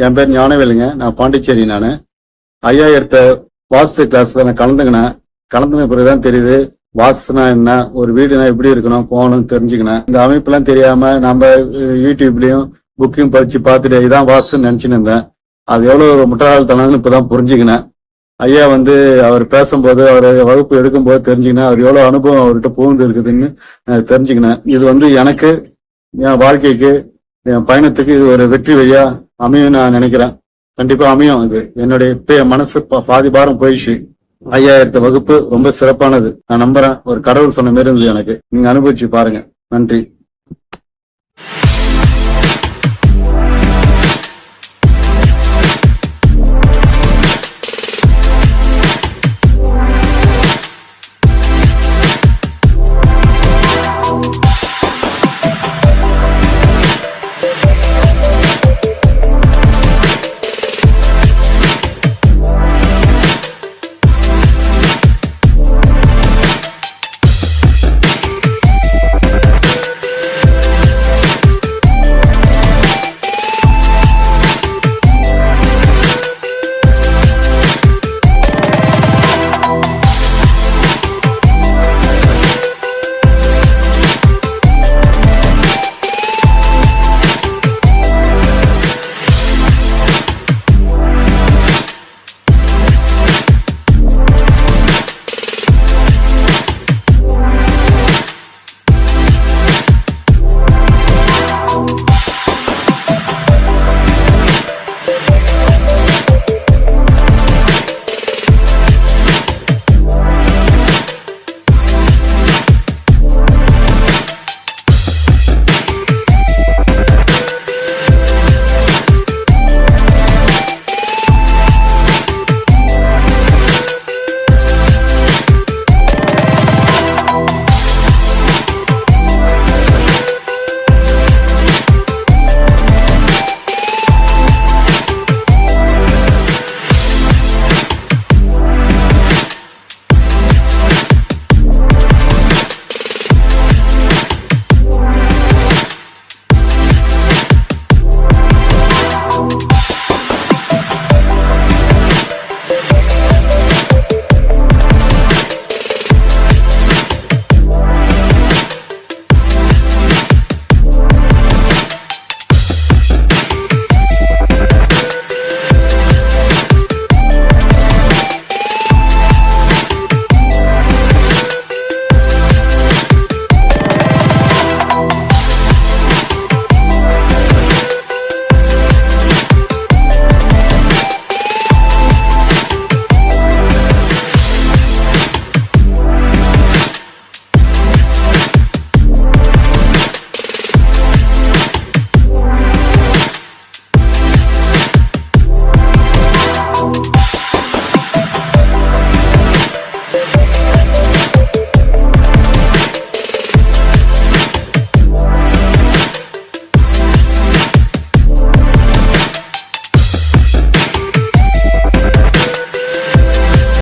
என் பேர் ஞானவேலுங்க. நான் பாண்டிச்சேரி. நான் ஐயா எடுத்த வாஸ்து கிளாஸ்ல நான் கலந்துன பிறகுதான் தெரியுது வாஸ்துனா என்ன, ஒரு வீடுனா எப்படி இருக்கணும், போகணும்னு தெரிஞ்சுக்கினேன். இந்த அமைப்பெல்லாம் தெரியாம நம்ம யூடியூப்லயும் புக்கையும் படிச்சு பார்த்துட்டு இதான் வாஸ்துன்னு நினைச்சுன்னு இருந்தேன். அது எவ்வளவு ஒரு முட்டாள்தனம்னு இப்பதான் புரிஞ்சுக்கினேன். ஐயா அவர் பேசும்போது, அவர் வகுப்பு எடுக்கும்போது தெரிஞ்சுக்கினேன் அவர் எவ்வளவு அனுபவம் அவர்கிட்ட புகுந்து இருக்குதுன்னு தெரிஞ்சுக்கினேன். இது எனக்கு, என் வாழ்க்கைக்கு, என் பயணத்துக்கு இது ஒரு வெற்றி வழியா அமையும் நான் நினைக்கிறேன். கண்டிப்பா அமையும். இது என்னுடைய மனசு பாதி பாரம் போயிடுச்சு. ஐயா எடுத்த வகுப்பு ரொம்ப சிறப்பானது. நான் நம்புறேன். ஒரு கடவுள் சொன்ன மாரி இருந்தது எனக்கு. நீங்க அனுபவிச்சு பாருங்க. நன்றி.